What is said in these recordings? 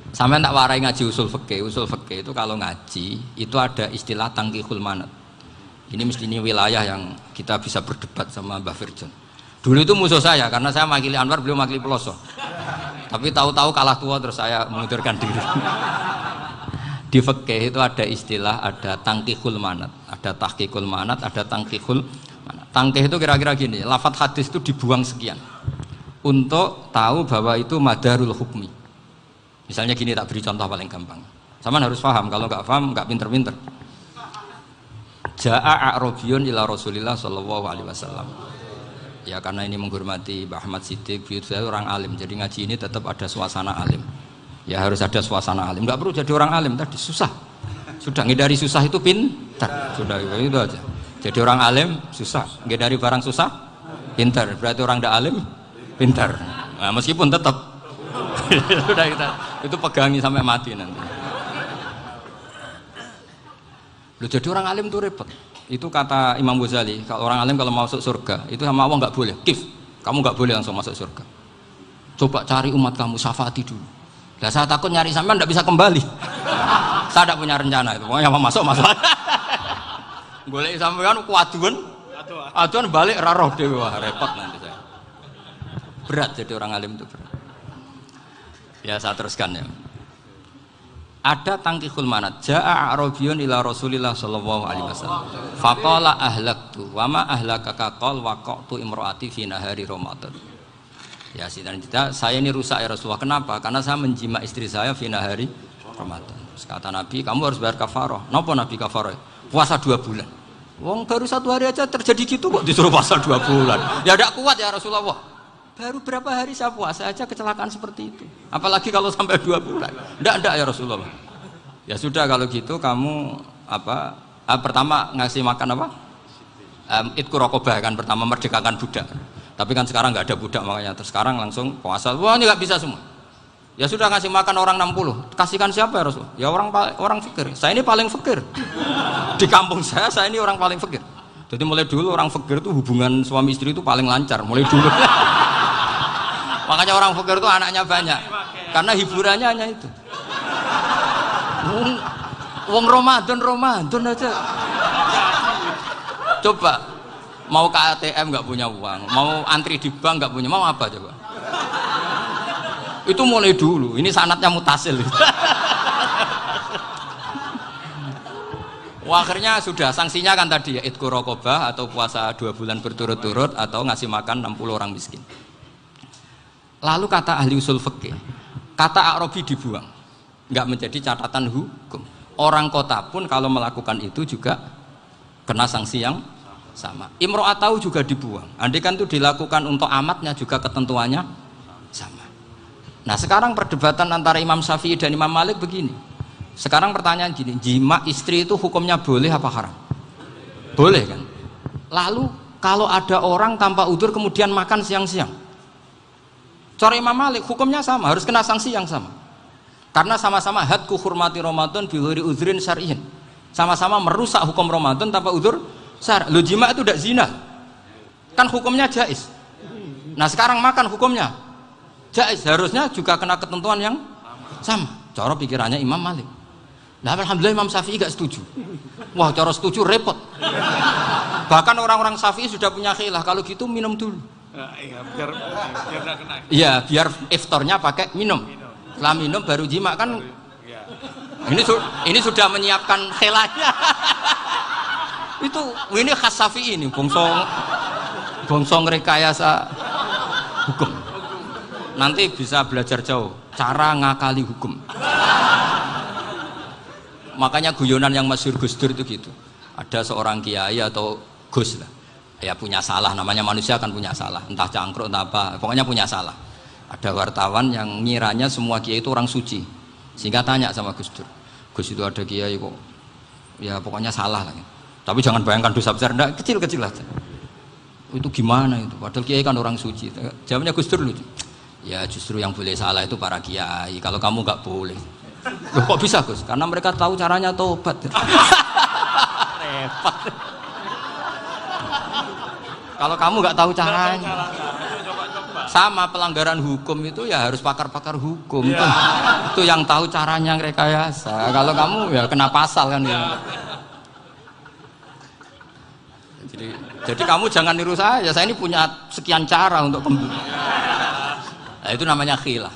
Sampeyan tak warai ngaji usul fikih. Usul fikih itu kalau ngaji itu ada istilah tangkihul manat. Ini mestinya wilayah yang kita bisa berdebat sama Mbah Firjon. Dulu itu musuh saya karena saya makili Anwar, beliau makili Peloso. Tapi tahu-tahu kalah tua terus saya mengundurkan diri. Di fikih itu ada istilah, ada tangkihul manat, ada tahqiqul manat, ada tangkihul manat. Tangkih itu kira-kira gini, lafadz hadis itu dibuang sekian untuk tahu bahwa itu madarul hukmi. Misalnya gini, tak beri contoh paling gampang. Saman harus paham, kalau nggak paham nggak pinter-pinter. Ja'a a'rabiyun ila Rasulillah sallallahu alaihi wasallam. Ya karena ini menghormati Mbah Ahmad Siddiq, saya orang alim, jadi ngaji ini tetap ada suasana alim. Ya harus ada suasana alim. Nggak perlu jadi orang alim tadi, susah. Sudah ngindari susah itu pintar. Sudah itu aja. Jadi orang alim susah, ngindari barang susah pintar. Berarti orang tidak alim pintar. Nah, meskipun tetap sudah kita itu pegangi sampai mati nanti. Loh, jadi orang alim itu repot. Itu kata Imam Ghazali, kalau orang alim kalau mau masuk surga itu sama Allah nggak boleh. Kif, kamu nggak boleh langsung masuk surga. Coba cari umat kamu, syafaati dulu. Lah saya takut nyari sampean nggak bisa kembali. Saya tidak punya rencana itu. Pokoknya mau masuk. Golek sampean kuaduan. Aduan balik raroh dewe, wah repot nanti saya. Berat jadi orang alim itu berat. Ya saya teruskan ya. Ada tangkihul manat. Ja'a a'rabiyun ila Rasulillah sallallahu alaihi wasallam. Faqala ahlaktu wa ma ahlakaka qal waqa'tu imraati fi nahari Ramadan. Ya tidak, saya ini rusak ya Rasulullah. Kenapa? Karena saya menjima istri saya fi nahari Ramadan. Terus kata Nabi, kamu harus bayar kafarah. Napa Nabi kafarah? Puasa 2 bulan. Wong baru 1 hari aja terjadi gitu kok disuruh puasa 2 bulan. Ya tidak kuat ya Rasulullah. Baru berapa hari saya puasa aja kecelakaan seperti itu. Apalagi kalau sampai 2 bulan. Enggak ya Rasulullah. Ya sudah kalau gitu kamu pertama ngasih makan apa? Itku rokobah kan, pertama merdekakan budak. Tapi kan sekarang nggak ada budak makanya terus sekarang langsung puasa. Wah ini nggak bisa semua. Ya sudah ngasih makan orang 60. Kasihkan siapa ya Rasul? Ya orang fakir. Saya ini paling fakir. Di kampung saya ini orang paling fakir. Jadi mulai dulu orang fakir itu hubungan suami istri itu paling lancar mulai dulu. Makanya orang fakir itu anaknya banyak karena hiburannya hanya itu. Wong Ramadan aja. Coba mau ke ATM nggak punya uang, mau antri di bank nggak punya, mau apa coba? Itu mulai dulu. Ini sanatnya mutasil. Wah, akhirnya sudah sanksinya kan tadi ya itqu raqabah atau puasa 2 bulan berturut-turut atau ngasih makan 60 orang miskin. Lalu kata ahli usul fikih, kata a'rabi dibuang, nggak menjadi catatan hukum. Orang kota pun kalau melakukan itu juga kena sanksi yang sama. Imro'atau juga dibuang. Andai kan itu dilakukan untuk amatnya juga ketentuannya sama. Nah sekarang perdebatan antara Imam Syafi'i dan Imam Malik begini. Sekarang pertanyaan gini, jima istri itu hukumnya boleh apa haram? Boleh kan? Lalu kalau ada orang tanpa udzur kemudian makan siang-siang, cara Imam Malik hukumnya sama, harus kena sanksi yang sama. Karena sama-sama hadku hurmati Ramadan bi ghairi uzrin syar'iyyin. Sama-sama merusak hukum Ramadan tanpa udzur syar'. Lo jima itu tidak zina. Kan hukumnya jaiz. Nah, sekarang makan hukumnya jaiz, harusnya juga kena ketentuan yang sama. Cara pikirannya Imam Malik. Nah, alhamdulillah Imam Syafi'i gak setuju. Wah, cara setuju repot. Bahkan orang-orang Syafi'i sudah punya khilaf, kalau gitu minum dulu. Iya, biar gak kena. Iya, biar iftarnya pakai minum. Setelah minum baru jima kan. Ini sudah menyiapkan khilafnya. Ini khas Syafi'i ini, bongsong rekayasa hukum. Nanti bisa belajar jauh cara ngakali hukum. Makanya guyonan yang masyhur Gus Dur itu gitu. Ada seorang kiai atau Gus lah. Ya punya salah, namanya manusia kan punya salah, entah cangkruk entah apa, pokoknya punya salah. Ada wartawan yang ngiranya semua kiai itu orang suci, sehingga tanya sama Gus Dur, Gus itu ada kiai kok, ya pokoknya salah lah. Tapi jangan bayangkan dosa besar, enggak, kecil-kecil aja. Itu gimana itu? Padahal kiai kan orang suci. Jawabnya Gus Dur lucu. Ya justru yang boleh salah itu para kiai. Kalau kamu nggak boleh. Loh, kok bisa Gus? Karena mereka tahu caranya tobat. Repot. Kalau kamu nggak tahu caranya, sama pelanggaran hukum itu ya harus pakar-pakar hukum. Ya. itu yang tahu caranya rekayasa. Kalau kamu ya kena pasal kan ya. Jadi kamu jangan niru saya. Saya ini punya sekian cara untuk kembali. Nah, itu namanya khilah.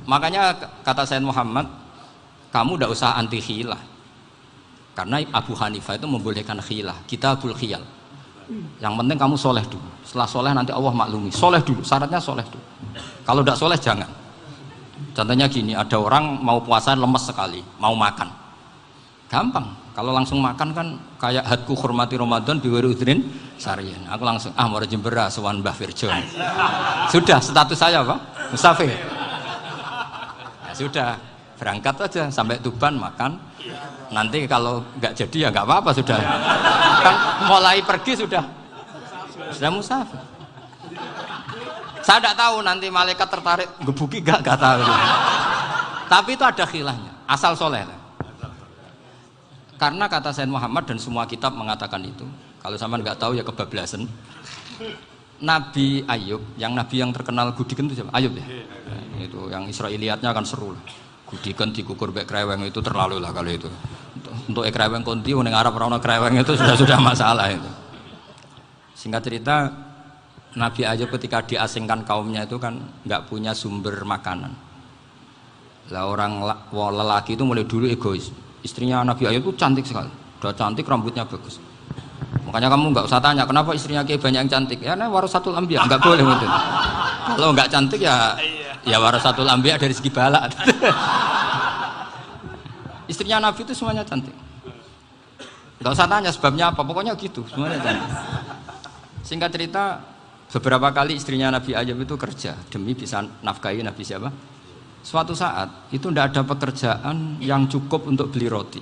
Makanya kata Sayyid Muhammad, kamu tidak usah anti khilah. Karena Abu Hanifah itu membolehkan khilah. Kitabul khiyal. Yang penting kamu soleh dulu. Setelah soleh nanti Allah maklumi. Soleh dulu. Syaratnya soleh dulu. Kalau tidak soleh jangan. Contohnya gini, ada orang mau puasa lemes sekali, mau makan. Gampang. Kalau langsung makan kan kayak hadku hormati Ramadan biwari udrin sarian. Aku langsung mau jembera sowan Mbah Firjon. Sudah status saya apa? Musafir. Ya, sudah berangkat aja sampai Tuban makan. Nanti kalau nggak jadi ya nggak apa-apa sudah. Kan mulai pergi sudah musafir. Saya tidak tahu nanti malaikat tertarik gebuki nggak tahu. Tapi itu ada khilahnya. Asal soleh. Karena kata Sayyid Muhammad dan semua kitab mengatakan itu. Kalau sampean nggak tahu ya kebablasan. Nabi Ayub, nabi yang terkenal Gudiken itu siapa? Ayub ya. Itu yang Israiliyatnya akan seru lah. Gudiken dikukur bek kreweng itu terlalu lah kalau itu. Untuk kreweng konti ning Arab ora ono kreweng itu sudah masalah itu. Singkat cerita, Nabi Ayub ketika diasingkan kaumnya itu kan nggak punya sumber makanan. Lah orang lelaki itu mulai dulu egois. Istrinya Nabi Ayub itu cantik sekali, udah cantik, rambutnya bagus. Makanya kamu nggak usah tanya kenapa istrinya Kiai banyak yang cantik. Ya, warasatul anbiya, nggak boleh gitu. Kalau nggak cantik ya warasatul anbiya dari segi balak. Istrinya Nabi itu semuanya cantik. Nggak usah tanya sebabnya apa, pokoknya gitu, semuanya cantik. Singkat cerita, beberapa kali istrinya Nabi Ayub itu kerja demi bisa nafkahi Nabi siapa? Suatu saat itu tidak ada pekerjaan yang cukup untuk beli roti.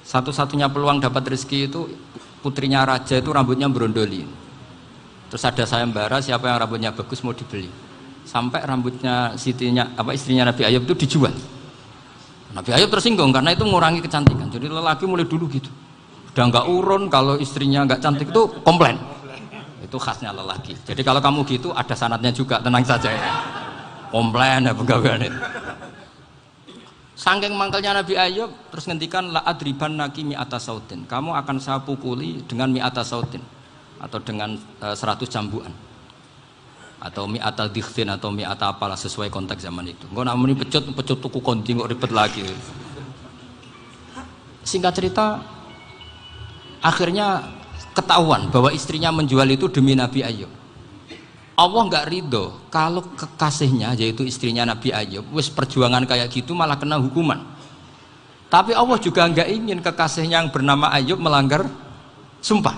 Satu-satunya peluang dapat rezeki itu putrinya raja itu rambutnya berondoli. Terus ada sayembara siapa yang rambutnya bagus mau dibeli. Sampai rambutnya istrinya Nabi Ayub itu dijual. Nabi Ayub tersinggung karena itu mengurangi kecantikan. Jadi lelaki mulai dulu gitu. Udah nggak urun kalau istrinya nggak cantik itu komplain. Itu khasnya lelaki. Jadi kalau kamu gitu ada sanadnya juga, tenang saja ya. Komplain ya pegawai itu. Saking mangkelnya Nabi Ayub terus ngendikan la adriban naki mi'ata sautin. Kamu akan saya pukuli dengan mi'ata sautin atau dengan 100 cambukan. Atau mi'ata dikhtin atau mi'ata apalah sesuai konteks zaman itu. Engko nak muni pecut tuku konti kok ribet lagi. Singkat cerita akhirnya ketahuan bahwa istrinya menjual itu demi Nabi Ayub. Allah nggak ridho kalau kekasihnya yaitu istrinya Nabi Ayub wis perjuangan kayak gitu malah kena hukuman. Tapi Allah juga nggak ingin kekasihnya yang bernama Ayub melanggar sumpah.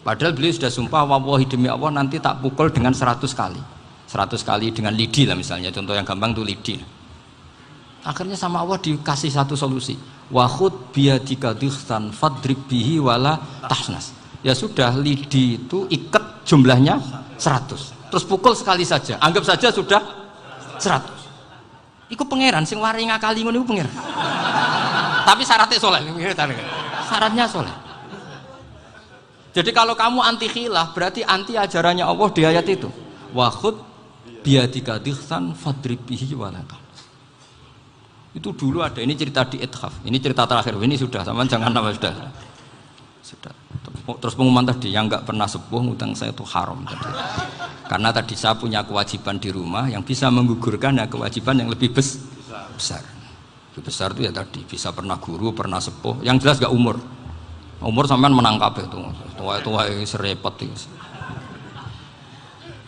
Padahal beliau sudah sumpah, wallahi demi Allah nanti tak pukul dengan 100 kali. 100 kali dengan lidi lah misalnya, contoh yang gampang tuh lidi. Akhirnya sama Allah dikasih satu solusi. Wa khud biyadika dikhsan fadrib bihi wala tahnas. Ya sudah, lidi itu ikat jumlahnya 100. Terus pukul sekali saja. Anggap saja sudah 100. Iku pangeran sing wari ngakali ngono iku pangeran. Tapi syaratnya soleh. Syaratnya soleh. Jadi kalau kamu anti khilaf berarti anti ajarannya Allah di ayat itu. Wa khud biyadika dikhsan fadrib bihi wala tahnas. Itu dulu ada, ini cerita di Ithaf. Ini cerita terakhir. Ini sudah, sama jangan nama sudah. Terus pengumuman tadi yang nggak pernah sepuh ngutang saya itu haram tadi. Karena tadi saya punya kewajiban di rumah yang bisa menggugurkan ya kewajiban yang lebih besar. Lebih besar itu ya tadi bisa pernah guru, pernah sepuh. Yang jelas gak umur. Umur sampean menang kabeh tuh. Tua-tua serepot itu.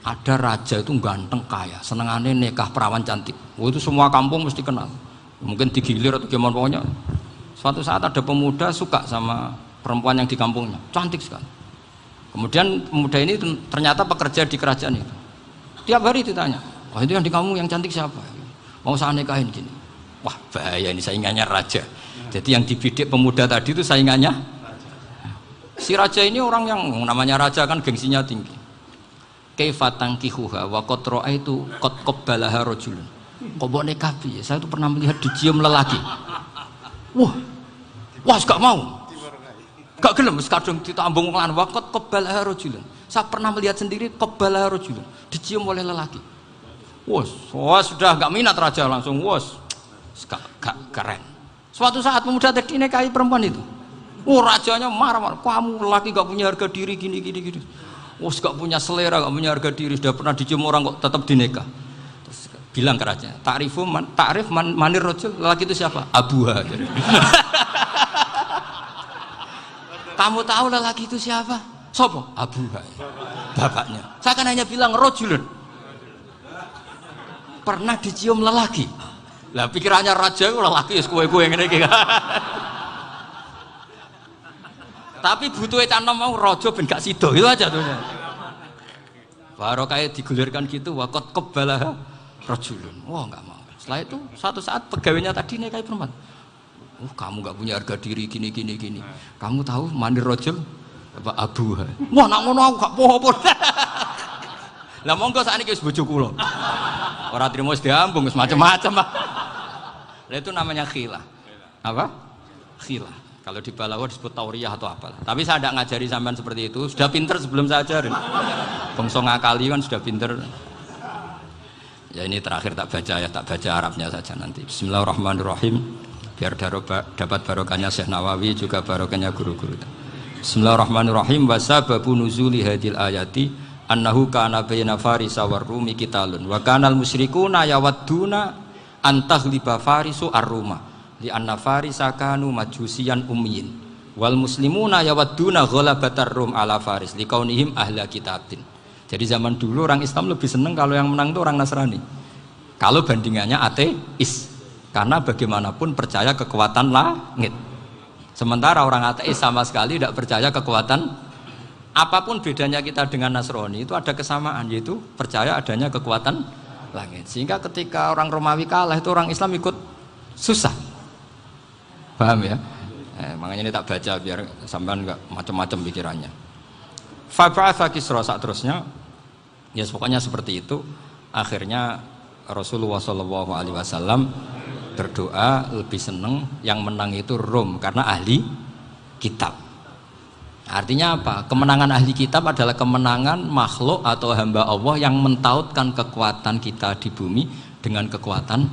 Ada raja itu ganteng kaya, senengannya nikah perawan cantik. Itu semua kampung mesti kenal. Mungkin digilir atau gimana pokoknya. Suatu saat ada pemuda suka sama perempuan yang di kampungnya, cantik sekali. Kemudian pemuda ini ternyata pekerja di kerajaan itu. Tiap hari ditanya, wah itu yang di kampung yang cantik siapa? Mau saya nikahin gini. Wah bahaya ini saingannya raja. Jadi yang dibidik pemuda tadi itu saingannya. Si raja ini orang yang namanya raja kan gengsinya tinggi. Kaifatang kihuha wa qad ra'aitu qad qabbalaha rajulun. Kok mbok nikah piye? Saya itu pernah melihat dicium lelaki. Wah gak mau. Gak gelem wis kadung ditambung lan waqat qabbalaha rajulun. Saya pernah melihat sendiri qabbalaha rajulun, dicium oleh lelaki. Wah sudah gak minat raja langsung Gak keren. Suatu saat pemuda tadi nikahi perempuan itu. Rajanya marah-marah, kamu laki gak punya harga diri gini. Gak punya selera, gak punya harga diri, sudah pernah dicium orang kok tetap dinikah. Terus bilang ke raja, ta'rif manir rajul, laki itu siapa? Abuha. Kamu tahu lelaki itu siapa? Sopo? Abuha. Bapaknya. Saya kan hanya bilang rajulun. Pernah dicium lelaki. Lah pikirannya raja itu lelaki wis kowe-kowe ngene iki. Tapi butuhe canom mau raja ben gak sida itu aja tuh. Baru kayak digulirkan gitu waqat qabbalah rajulun. Wah enggak mau. Setelah itu suatu saat pegawainya tadi nikahi perempuan. Kamu gak punya harga diri gini. Kamu tahu manir rajul apa abuha. Wah nak ngono aku gak apa-apa. Lah monggo sakniki wis bojo kula. Ora trimo wis diambung wis macam-macam. Lah itu namanya khilah. Apa? Khilah. Kalau di Balaghah disebut tauriyah atau apalah. Tapi saya tidak ngajari sampean seperti itu. Sudah pinter sebelum saya ajarin. Bangsa ngakali kan sudah pinter. Ya ini terakhir tak baca Arabnya saja nanti. Bismillahirrahmanirrahim. Biar dapat barokahnya Syekh Nawawi juga barokahnya guru-guru. Bismillahirrahmanirrahim. Wasababu nuzuli hadil ayati annahu kana baina farisa war rumi qitalun wa kanal musyrikuna yawadduna antaghliba farisu ar-ruma li anna farisa kanu majusiyan ummiyin wal muslimuna yawadduna ghalabatar rum ala faris liqaunihim ahla kitabin. Jadi zaman dulu orang Islam lebih senang kalau yang menang itu orang Nasrani. Kalau bandingannya ateis. Karena bagaimanapun percaya kekuatan langit. Sementara orang ateis sama sekali tidak percaya kekuatan. Apapun bedanya kita dengan Nasrani itu ada kesamaan, yaitu percaya adanya kekuatan langit. Sehingga ketika orang Romawi kalah itu orang Islam ikut susah. Paham ya? Makanya ini tak baca biar sampean enggak macam-macam pikirannya. Fab'atha Kisra saat terusnya ya pokoknya seperti itu. Akhirnya Rasulullah SAW berdoa lebih senang yang menang itu Rom karena ahli kitab. Artinya apa? Kemenangan ahli kitab adalah kemenangan makhluk atau hamba Allah yang mentautkan kekuatan kita di bumi dengan kekuatan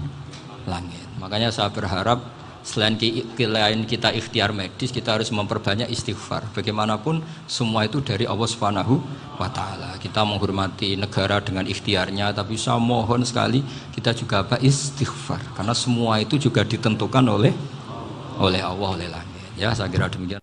langit. Makanya saya berharap selain kita ikhtiar medis, kita harus memperbanyak istighfar. Bagaimanapun semua itu dari Allah Subhanahu wa Ta'ala. Kita menghormati negara dengan ikhtiarnya, tapi saya mohon sekali kita juga istighfar, karena semua itu juga ditentukan oleh Allah, oleh langit. Ya, saya kira demikian.